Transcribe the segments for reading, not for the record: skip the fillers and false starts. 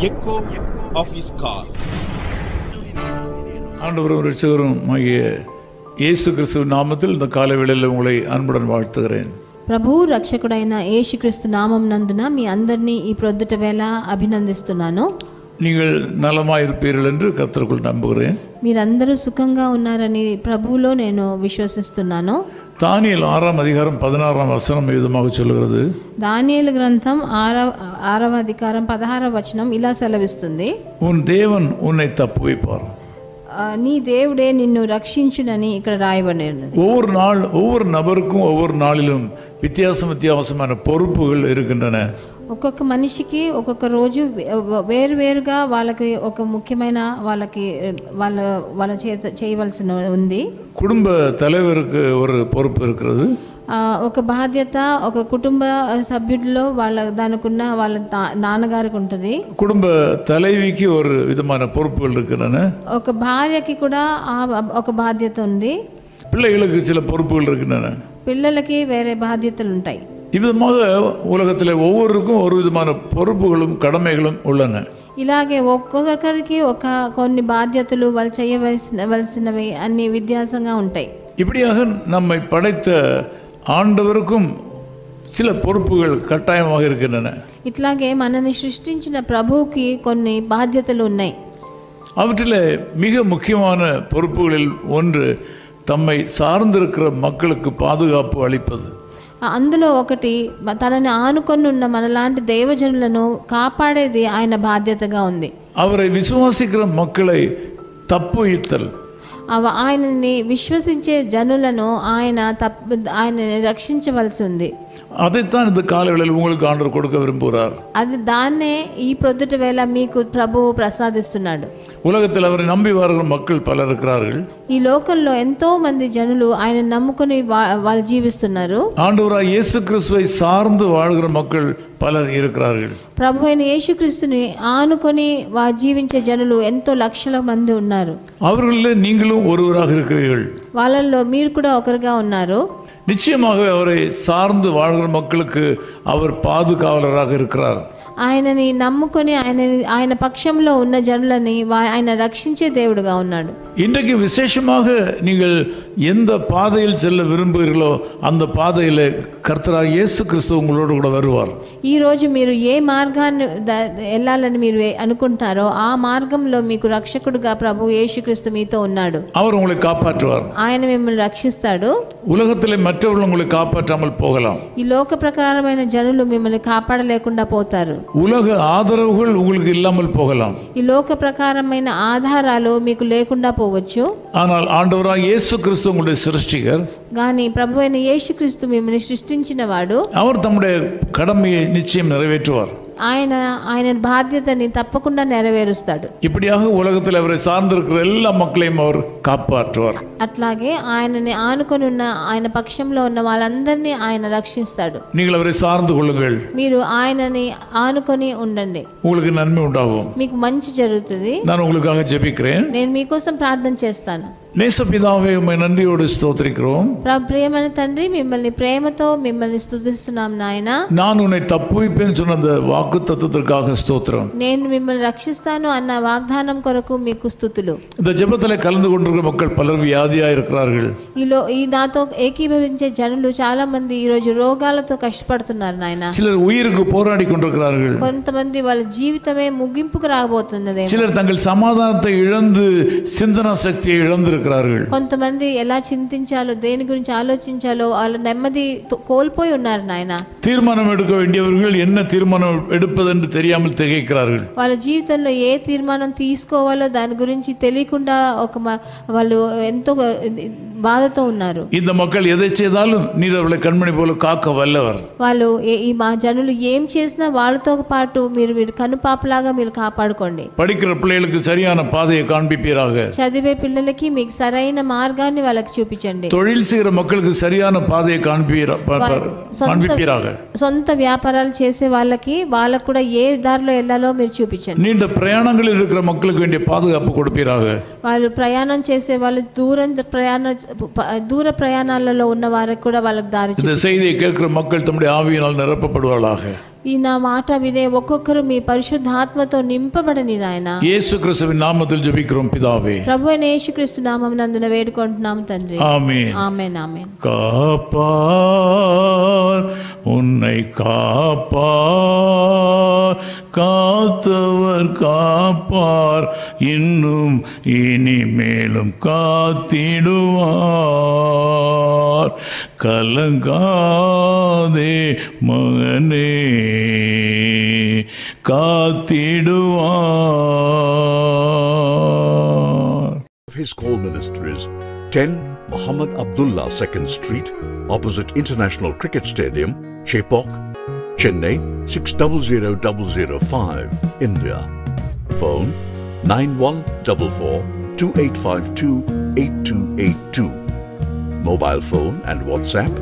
echo of his call. ஆண்டவரும் இரட்சகரும் ஆகிய இயேசு கிறிஸ்துவின் நாமத்தில் இந்த காலவேளையில் உங்களை அன்புடன் வாழ்த்துகிறேன். ప్రభు రక్షకుడైన యేసుక్రీస్తు నామం నందున మీ అందరినీ ఈ ప్రొద్దుట వేళ అభినందిస్తున్నాను. நீங்கள் நலமாயிருப்பீர்கள் என்று கர்த்தருக்குள் நம்புகிறேன். మీరందరూ సుఖంగా ఉన్నారని ప్రభువులో నేను విశ్వసిస్తున్నాను. தானியேல் 6ஆம் அதிகாரம் 16ஆம் வசனம் விதமாக சொல்கிறது. దానియేలు గ్రంథం 6వ అధ్యాయం 16వ వచనం ఇలా సెలవిస్తుంది. உன் தேவன் உன்னை தப்புவிப்பார். నీ దేవుడే నిన్ను రక్షించునని ఇక్కడ రాయబడినది. ஒவ்வொரு நபருக்கும் ஒவ்வொரு நாளிலும் வித்தியாசமான பொறுப்புகள் இருக்கின்றன. ఒక్కొక్క మనిషికి ఒక్కొక్క రోజు వేరువేరుగా వాళ్ళకి ఒక ముఖ్యమైన వాళ్ళ చేత చేయవలసిన ఉంది. குடும்ப தலைவருக்கு ஒரு பொறுப்பு இருக்கிறது. ఒక బాధ్యత ఒక కుటుంబ సభ్యుల్లో దానికున్న వాళ్ళ నాన్నగారికి ఉంటుంది. குடும்ப தலைவிக்கு ஒரு விதமான பொறுப்புகள் இருக்கின்றன. ఒక భార్యకి కూడా ఒక బాధ్యత ఉంది. பிள்ளைகளுக்கு சில பொறுப்புகள் இருக்கின்றன. పిల్లలకి వేరే బాధ్యతలు ఉంటాయి. இவ்விதமாக உலகத்தில் ஒவ்வொருக்கும் ஒரு விதமான பொறுப்புகளும் கடமைகளும் உள்ளன. ఇలాగే ఒక్కొక్కరికి కొన్ని బాధ్యతలు వాళ్ళు చేయవలసినవి అన్ని వ్యత్యాసంగా ఉంటాయి. இப்படியாக நம்மை படைத்த ஆண்டவருக்கும் சில பொறுப்புகள் கட்டாயமாக இருக்கின்றன. ఇట్లాగే మనల్ని సృష్టించిన ప్రభువుకి కొన్ని బాధ్యతలు ఉన్నాయి. அவற்றில் மிக முக்கியமான பொறுப்புகளில் ஒன்று தம்மை சார்ந்திருக்கிற மக்களுக்கு பாதுகாப்பு அளிப்பது. అందులో ఒకటి తనని ఆనుకొని ఉన్న మనలాంటి దైవజనులను కాపాడేది ఆయన బాధ్యతగా ఉంది. அவரை விசுவாசிக்கிற மக்களை தப்புவித்தல். ఆయనని విశ్వసించే జనులను ఆయనని రక్షించవలసి ఉంది. அதைத்தான் இந்த காலங்களில் உங்களுக்கு ஆண்டவர் கொடுக்க விரும்புகிறார். దాన్నే ఈ ప్రొద్దుట వేళ మీకు ప్రభువు ప్రసాదిస్తున్నాడు. உலகத்தில் அவரை நம்பி வருகிற மக்கள் பலர் இருக்கிறார்கள். ఈ లోకంలో ఎంతో మంది జనులు ఆయన నమ్ముకొని వాళ్ళు జీవిస్తున్నారు. ஆண்டவராய் இயேசு கிறிஸ்துவை சார்ந்து வாழ்கிற மக்கள் பலர் இருக்கிறார்கள். ప్రభు అయిన యేసుక్రీస్తుని ఆనుకొని జీవించే జనులు ఎంతో లక్షల మంది ఉన్నారు. அவர்களிலே நீங்களும் ஒருவராக இருக்கிறீர்கள். వాళ్ళల్లో మీరు కూడా ఒకరుగా ఉన్నారు. நிச்சயமாக அவரை சார்ந்து வாழ்கிற மக்களுக்கு அவர் பாதுகாவலராக இருக்கிறார். ఆయనని నమ్ముకొని ఆయన పక్షంలో ఉన్న జనులని ఆయన రక్షించే దేవుడుగా ఉన్నాడు. இன்றைக்கு விசேஷமாக நீங்கள் எந்த பாதையில் செல்ல விரும்புகிறீர்களோ அந்த பாதையில் கர்த்தராகிய இயேசு கிறிஸ்து உங்களோடு கூட வருவார். ఈ రోజు మీరు ఏ మార్గాన్ని వెళ్ళాలని మీరు అనుకుంటారో ఆ మార్గంలో మీకు రక్షకుడుగా ప్రభు యేసుక్రీస్తు మీతో ఉన్నాడు. அவர் உங்களை காப்பாற்றுவார். ఆయన మిమ్మల్ని రక్షిస్తాడు. உலகத்திலே மற்றவர்கள் உங்களை காப்பாற்றாமல் போகலாம். ఈ లోక ప్రకారమైన జనులు మిమ్మల్ని కాపాడలేకుండా పోతారు. உலக ஆதரவுகள் உங்களுக்கு இல்லாமல் போகலாம். ఈ లోక ప్రకారమైన ఆధారాలు మీకు లేకుండా పోవచ్చు. ஆனால் ஆண்டவராகிய இயேசு கிறிஸ்து உங்களுடைய சிருஷ்டிகர். కానీ ప్రభు అయిన యేసుక్రీస్తు మిమ్మల్ని సృష్టించిన వాడు. அவர் தம்முடைய கடமையை நிச்சயம் நிறைவேற்றுவார். ఆయన బాధ్యతని తప్పకుండా నెరవేరుస్తాడు. இப்படியாக உலகத்தில் அவரை சார்ந்திருக்கிற எல்லா மக்களையும் அவர் காப்பாற்றுவார். అట్లాగే ఆయనని ఆనుకొని ఉన్న ఆయన పక్షంలో ఉన్న వాళ్ళందరినీ ఆయన రక్షిస్తాడు. நீங்கள் அவரை சார்ந்து கொள்ளுங்கள். మీరు ఆయనని ఆనుకొని ఉండండి. உங்களுக்கு நன்மை உண்டாகும். మీకు మంచి జరుగుతుంది. நான் உங்களுக்காக ஜெபிக்கிறேன். నేను మీకోసం ప్రార్థన చేస్తాను. நேசபிதாவே உம்மை நன்றியோடு ஸ்தோத்திரிக்கிறோம். ప్రియమైన తండ్రి మిమ్మల్ని ప్రేమతో మిమ్మల్ని స్తుతిస్తున్నాం నాయన. நான் உன்னை தப்புவிப்பேன்னு சொன்ன அந்த வாக்குத்தத்தத்திற்காக ஸ்தோத்திரம். నేను మిమ్మల్ని రక్షిస్తాను అన్న వాగ్దానం కొరకు మీకు స్తుతులు. இந்த ஜெபத்தில் கலந்து கொண்டிருக்கிற மக்கள் பலர் வியாதியா இருக்கிறார்கள். ఈ నాతో ఏకీభవించే జనులు చాలా మంది ఈ రోజు రోగాలతో కష్టపడుతున్నారు నాయన. சிலர் உயிருக்கு போராடி கொண்டிருக்கிறார்கள். కొంతమంది వాళ్ళ జీవితమే ముగింపుకు రాబోతున్నది. சிலர் தங்கள் சமாதானத்தை இழந்து சிந்தனா சக்தியை இழந்து కొంతమంది ఎలా చింతించాలో దేని గురించి ఆలోచించాలో వాళ్ళ నెమ్మది కోల్పోయి ఉన్నారు నాయన. தீர்மானம் எடுக்க வேண்டியவர்கள் என்ன தீர்மானம் எடுப்பதென்று தெரியாமல் திகைக்கிறார்கள். వాళ్ళ జీవితంలో ఏ తీర్మానం తీసుకోవాలో దాని గురించి తెలియకుండా వాళ్ళు ఎంతో బాధతో ఉన్నారు. இந்த மக்கள் எதை செய்தாலும் நீர் அவர்களை கண்மணி போல காக்க வல்லவர். వాళ్ళు మా జనులు ఏం చేసినా వాళ్ళతో పాటు మీరు కనుపాపలాగా మీరు కాపాడుకోండి. படிக்கிற பிள்ளைகளுக்கு சரியான பாதையை காண்பிப்பீராக. చదివే పిల్లలకి మీకు సరైన మార్గాన్ని వాళ్ళకి చూపించండి. தொழில் செய்கிற மக்களுக்கு சரியான பாதையை காண்பிப்பீராக. సొంత వ్యాపారాలు చేసే వాళ్ళకి కూడా ఏ దారిలో వెళ్ళాలో మీరు చూపించండి. நீண்ட பிரயாணங்களில் இருக்கிற மக்களுக்கு வேண்டிய பாதுகாப்பு கொடுப்பீராக. వాళ్ళు ప్రయాణం చేసే వాళ్ళు దూరం ప్రయాణం దూర ప్రయాణాలలో ఉన్న వారికి కూడా వాళ్ళకి దారి இந்த செய்தியை கேட்கிற மக்கள் தம்முடைய ஆவியினால் நிரப்பப்படுவார்களாக. ఈ నా మాట వినే ఒక్కొక్కరు మీ పరిశుద్ధాత్మతో నింపబడని నాయన. இயேசு கிறிஸ்துவின் நாமத்தில் ஜெபிக்கிறோம் பிதாவே. ప్రభు అయిన యేసుక్రీస్తు నామమునందున వేడుకుంటున్నాం తండ్రి. ஆமென். ஆமென் ஆமென். காப்பார் உன்னை காப்பார், காத்தவர் காப்பார், இன்னும் இனிமேலும் காத்திடுவார். கலங்காதே மகனே, காத்திடுவார். His Call Ministries, 10 Muhammad Abdullah 2nd Street, opposite International Cricket Stadium, Chepauk, Chennai 600005, India. Phone 9144-2852-8282. Mobile phone and WhatsApp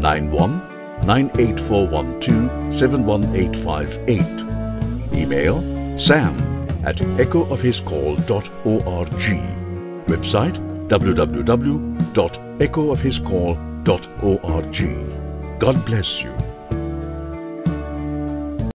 91-98412-71858. Email sam@echoofhiscall.org. Website www.echoofhiscall.org. God bless you.